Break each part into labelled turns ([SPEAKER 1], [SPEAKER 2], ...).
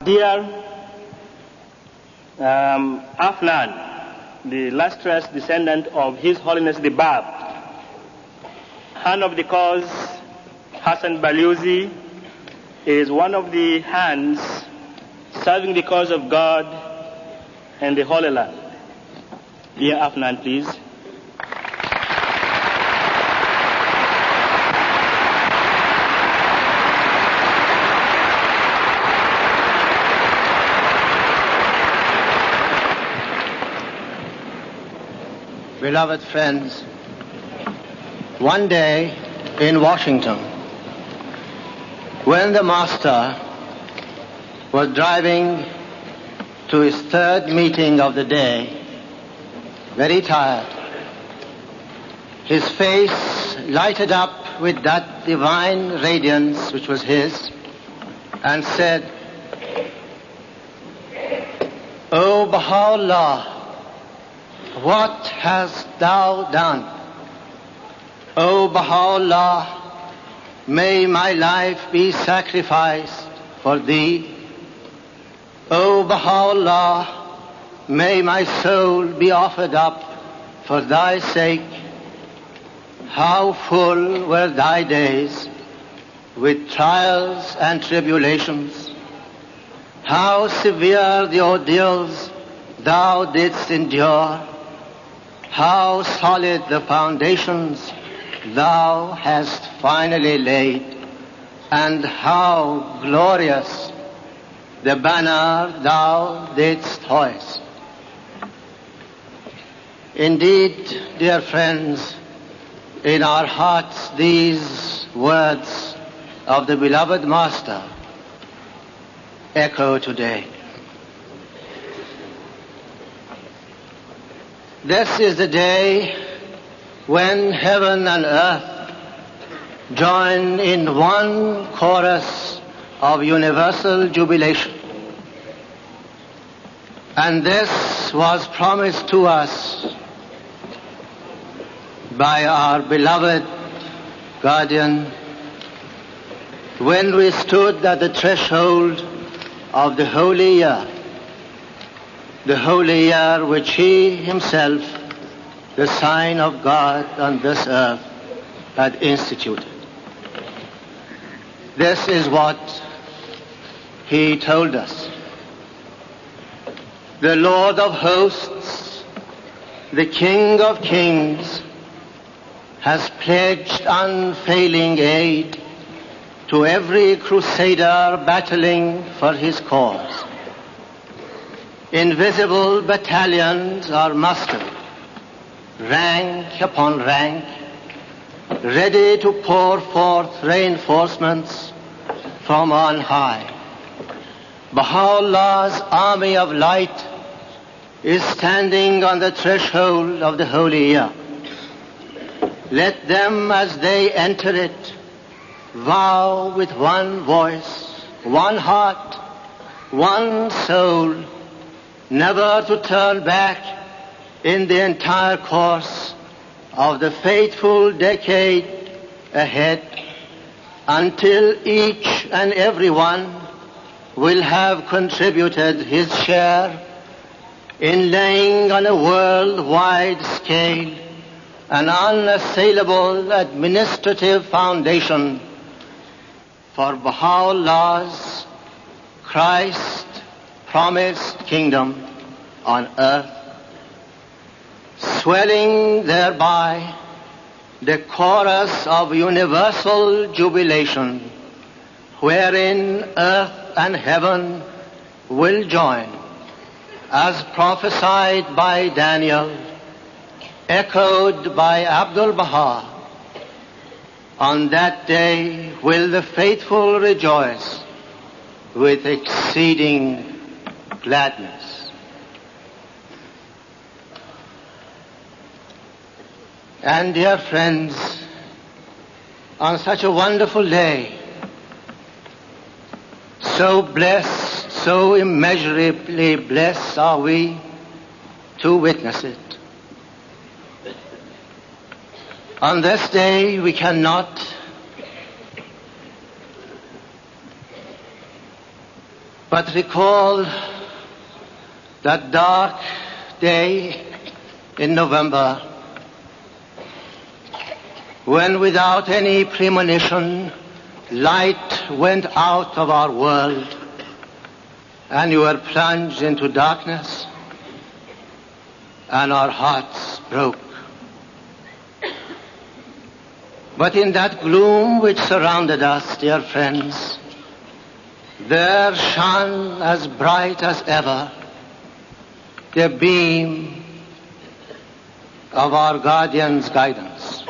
[SPEAKER 1] Dear Afnan, the illustrious descendant of His Holiness the Bab, hand of the cause Hasan Balyuzi is one of the hands serving the cause of God and the Holy Land. Dear Afnan, please.
[SPEAKER 2] Beloved friends, one day in Washington, when the Master was driving to his third meeting of the day, very tired, his face lighted up with that divine radiance which was his, and said, "O Baha'u'llah, what hast thou done? O Baha'u'llah, may my life be sacrificed for thee. O Baha'u'llah, may my soul be offered up for thy sake. How full were thy days with trials and tribulations. How severe the ordeals thou didst endure. How solid the foundations thou hast finally laid, and how glorious the banner thou didst hoist." Indeed, dear friends, in our hearts these words of the beloved Master echo today. This is the day when heaven and earth join in one chorus of universal jubilation. And this was promised to us by our beloved guardian when we stood at the threshold of the holy year. The holy year which he himself, the sign of God on this earth, had instituted. This is what he told us. The Lord of hosts, the King of kings, has pledged unfailing aid to every crusader battling for his cause. Invisible battalions are mustered, rank upon rank, ready to pour forth reinforcements from on high. Baha'u'llah's army of light is standing on the threshold of the holy year. Let them, as they enter it, vow with one voice, one heart, one soul, never to turn back in the entire course of the fateful decade ahead, until each and every one will have contributed his share in laying on a worldwide scale an unassailable administrative foundation for Baha'u'llah's Christ-promised kingdom on earth, swelling thereby the chorus of universal jubilation, wherein earth and heaven will join, as prophesied by Daniel, echoed by Abdul Baha. On that day will the faithful rejoice with exceeding gladness. And dear friends, on such a wonderful day, so blessed, so immeasurably blessed are we to witness it. On this day we cannot but recall that dark day in November when, without any premonition, light went out of our world and you were plunged into darkness and our hearts broke. But in that gloom which surrounded us, dear friends, there shone as bright as ever the beam of our guardian's guidance.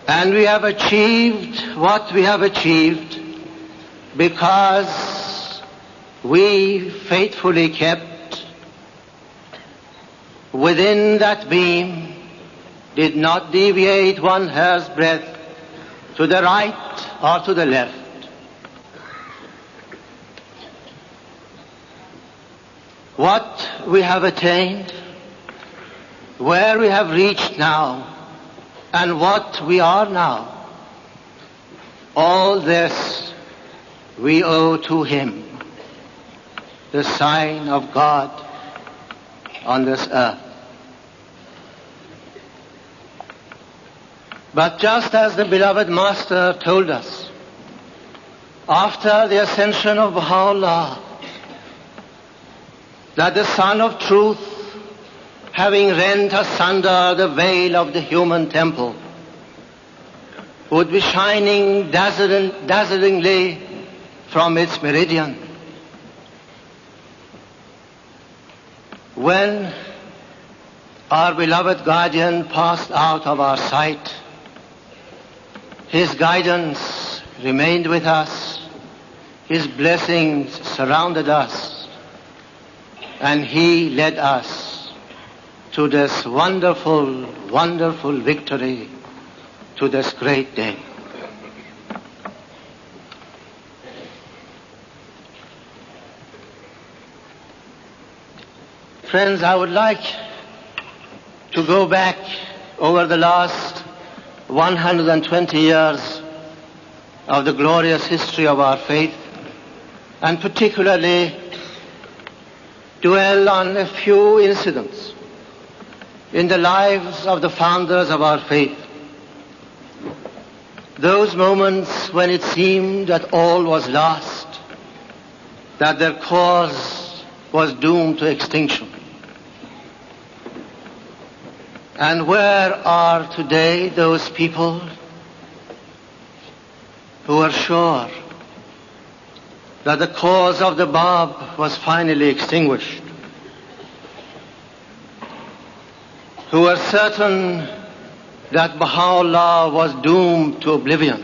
[SPEAKER 2] And we have achieved what we have achieved because we faithfully kept within that beam, did not deviate one hair's breadth to the right or to the left. What we have attained, where we have reached now, and what we are now, all this we owe to him, the sign of God on this earth. But just as the beloved Master told us, after the ascension of Baha'u'llah, that the Sun of Truth, having rent asunder the veil of the human temple, would be shining dazzlingly from its meridian. When our beloved guardian passed out of our sight, his guidance remained with us, his blessings surrounded us, and he led us to this wonderful, wonderful victory, to this great day. Friends, I would like to go back over the last 120 years of the glorious history of our faith, and particularly dwell on a few incidents in the lives of the founders of our faith. Those moments when it seemed that all was lost, that their cause was doomed to extinction. And where are today those people who are sure that the cause of the Bab was finally extinguished? Who are certain that Baha'u'llah was doomed to oblivion?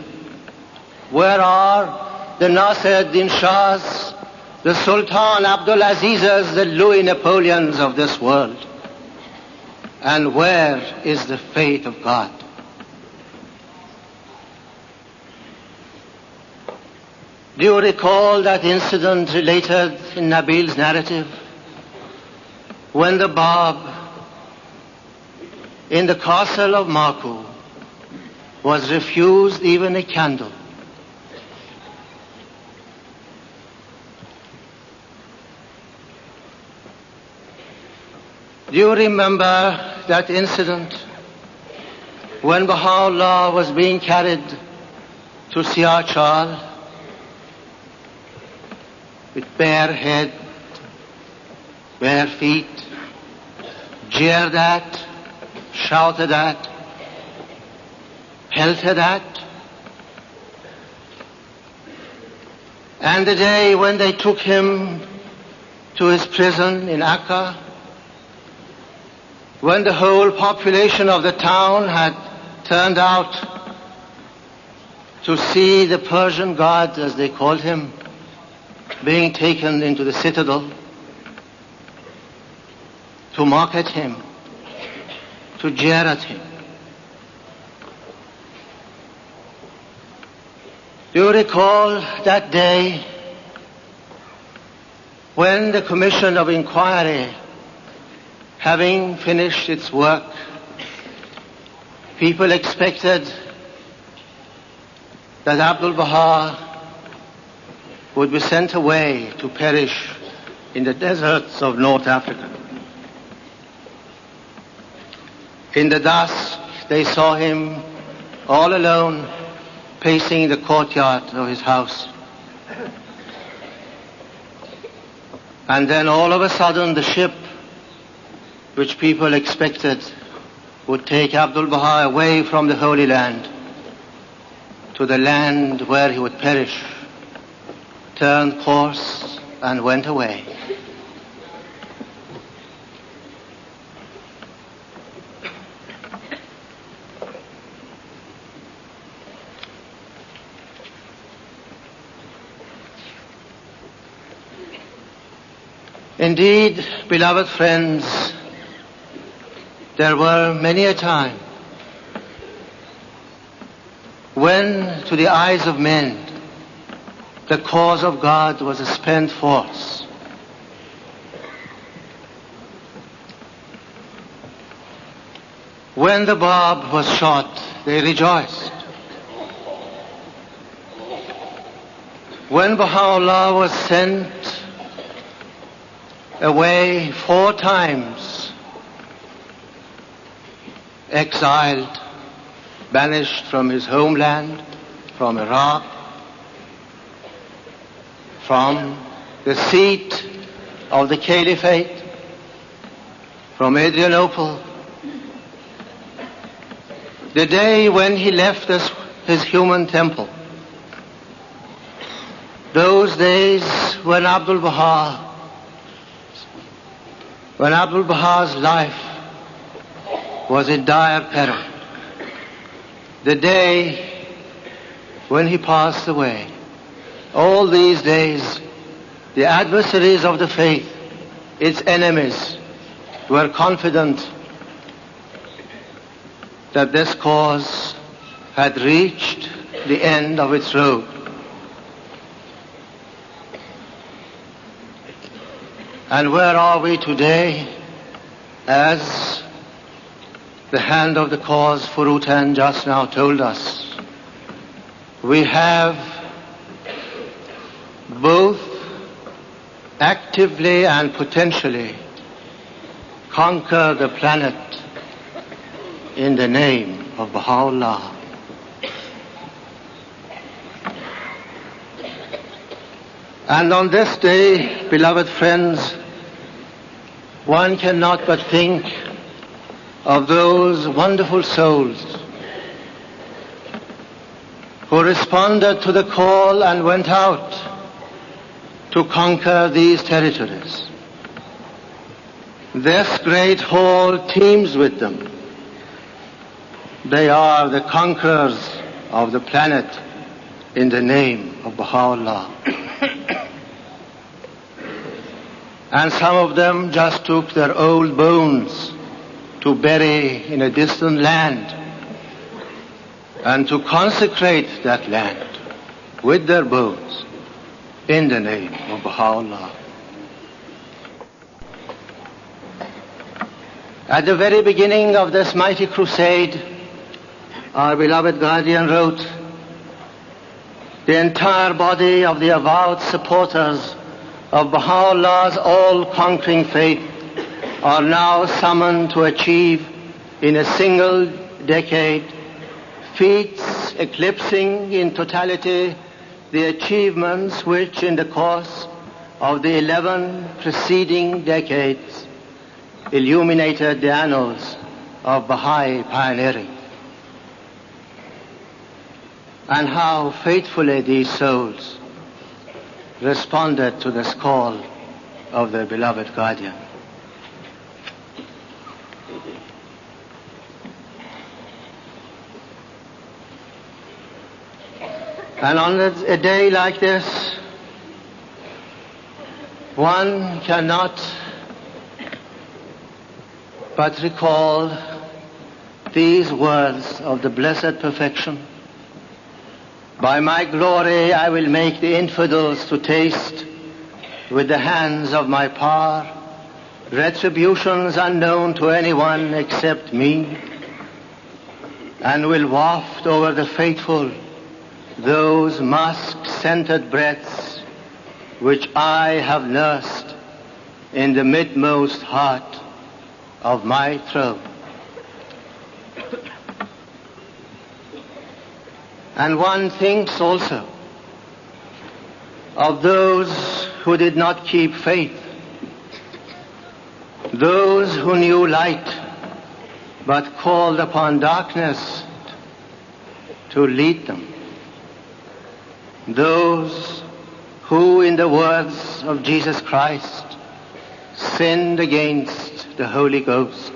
[SPEAKER 2] Where are the Nasir-ud-Din Shahs, the Sultan Abdul Azizes, the Louis Napoleons of this world? And where is the faith of God? Do you recall that incident related in Nabil's narrative when the Bab in the castle of Maku was refused even a candle? Do you remember that incident when Baha'u'llah was being carried to Siachal with bare head, bare feet, jeered at, shouted at, pelted at? And the day when they took him to his prison in Akka, when the whole population of the town had turned out to see the Persian god, as they called him, being taken into the citadel, to mock at him, to jeer at him. Do you recall that day when the Commission of Inquiry, having finished its work, people expected that Abdul Baha would be sent away to perish in the deserts of North Africa. In the dusk, they saw him all alone, pacing the courtyard of his house. And then all of a sudden, the ship, which people expected would take Abdul Baha away from the Holy Land to the land where he would perish, turned course and went away. Indeed, beloved friends, there were many a time when, to the eyes of men, the cause of God was a spent force. When the Bab was shot, they rejoiced. When Baha'u'llah was sent away 4 times, exiled, banished from his homeland, from Iraq, from the seat of the Caliphate, from Adrianople, the day when he left his human temple, those days when Abdul Baha's life was in dire peril, the day when he passed away, all these days, the adversaries of the faith, its enemies, were confident that this cause had reached the end of its road. And where are we today? As the hand of the cause, Furutan, just now told us, we have both actively and potentially conquered the planet in the name of Baha'u'llah. And on this day, beloved friends, one cannot but think of those wonderful souls who responded to the call and went out to conquer these territories. This great hall teems with them. They are the conquerors of the planet in the name of Baha'u'llah. And some of them just took their old bones to bury in a distant land and to consecrate that land with their bones in the name of Baha'u'llah. At the very beginning of this mighty crusade, our beloved guardian wrote, the entire body of the avowed supporters of Baha'u'llah's all-conquering faith are now summoned to achieve in a single decade feats eclipsing in totality the achievements which in the course of the 11 preceding decades illuminated the annals of Baha'i pioneering. And how faithfully these souls responded to this call of their beloved guardian. And on a day like this, one cannot but recall these words of the Blessed Perfection. By my glory I will make the infidels to taste with the hands of my power retributions unknown to anyone except me, and will waft over the faithful those musk-scented breaths which I have nursed in the midmost heart of my throne. And one thinks also of those who did not keep faith, those who knew light but called upon darkness to lead them, those who, in the words of Jesus Christ, sinned against the Holy Ghost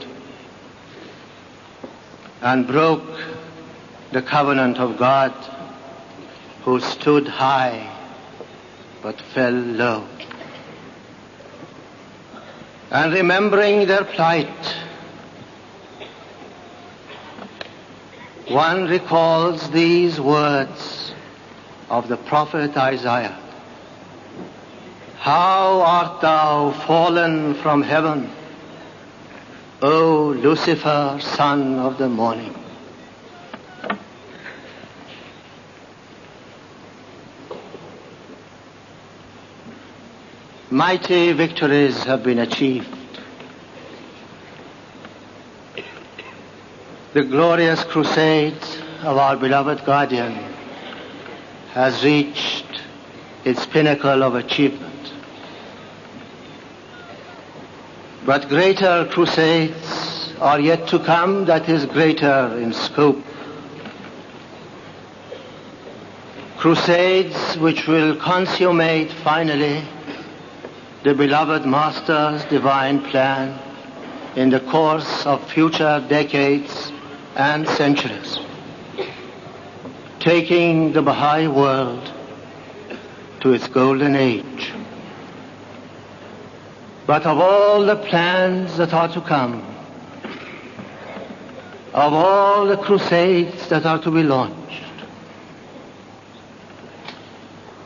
[SPEAKER 2] and broke the covenant of God, who stood high but fell low. And remembering their plight, one recalls these words of the prophet Isaiah. How art thou fallen from heaven, O Lucifer, son of the morning. Mighty victories have been achieved. The glorious crusade of our beloved guardian has reached its pinnacle of achievement. But greater crusades are yet to come, that is greater in scope. Crusades which will consummate finally the beloved Master's divine plan in the course of future decades and centuries, taking the Baha'i world to its golden age. But of all the plans that are to come, of all the crusades that are to be launched,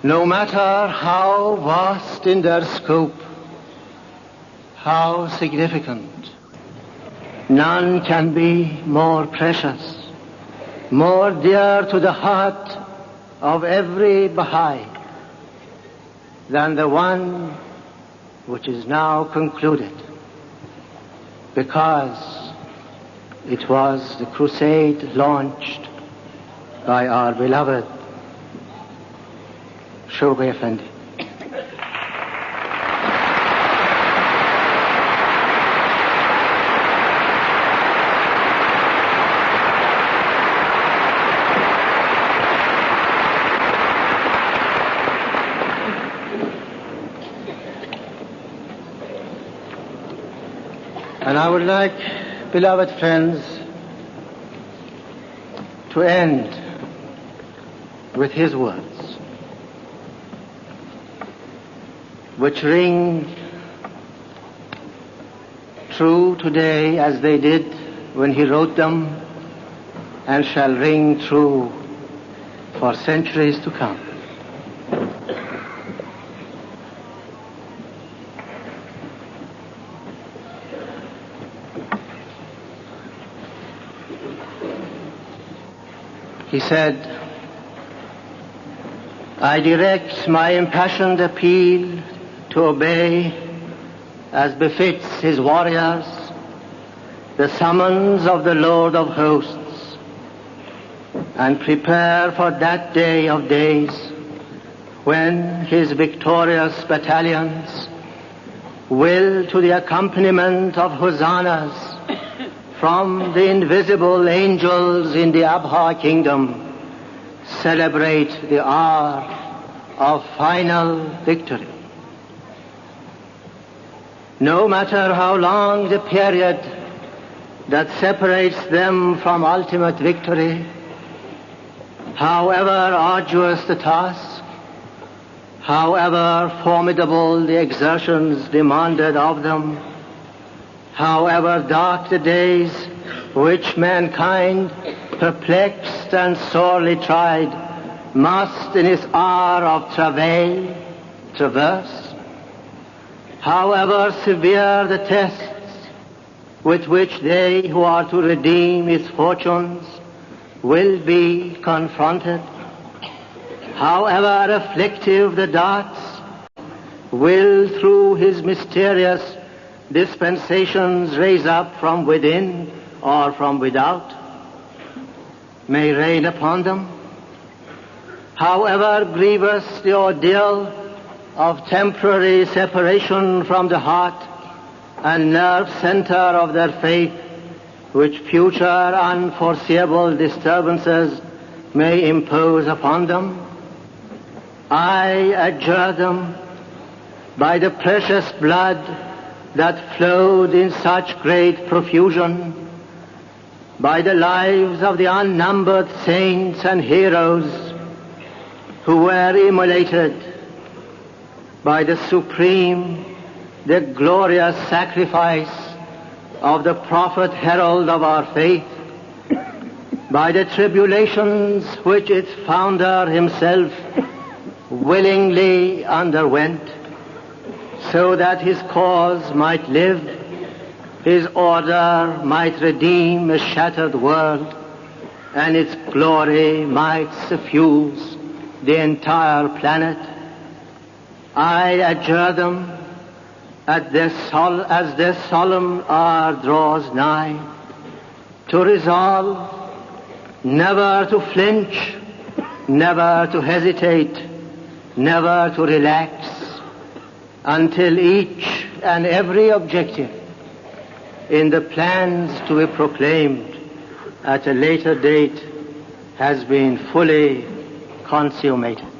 [SPEAKER 2] no matter how vast in their scope, how significant, none can be more precious, more dear to the heart of every Baha'i than the one which is now concluded, because it was the crusade launched by our beloved Shoghi Effendi. And I would like, beloved friends, to end with his words, which ring true today as they did when he wrote them, and shall ring true for centuries to come. He said, I direct my impassioned appeal to obey, as befits his warriors, the summons of the Lord of hosts, and prepare for that day of days when his victorious battalions will, to the accompaniment of hosannas from the invisible angels in the Abha kingdom, celebrate the hour of final victory. No matter how long the period that separates them from ultimate victory, however arduous the task, however formidable the exertions demanded of them, however dark the days which mankind, perplexed and sorely tried, must in its hour of travail traverse, however severe the tests with which they who are to redeem its fortunes will be confronted, however afflictive the darts will through his mysterious dispensations raise up from within or from without, may rain upon them. However grievous the ordeal of temporary separation from the heart and nerve center of their faith, which future unforeseeable disturbances may impose upon them, I adjure them by the precious blood that flowed in such great profusion, by the lives of the unnumbered saints and heroes who were immolated, by the supreme, the glorious sacrifice of the prophet herald of our faith, by the tribulations which its founder himself willingly underwent, so that his cause might live, his order might redeem a shattered world, and its glory might suffuse the entire planet. I adjure them as this solemn hour draws nigh, to resolve never to flinch, never to hesitate, never to relax, until each and every objective in the plans to be proclaimed at a later date has been fully consummated.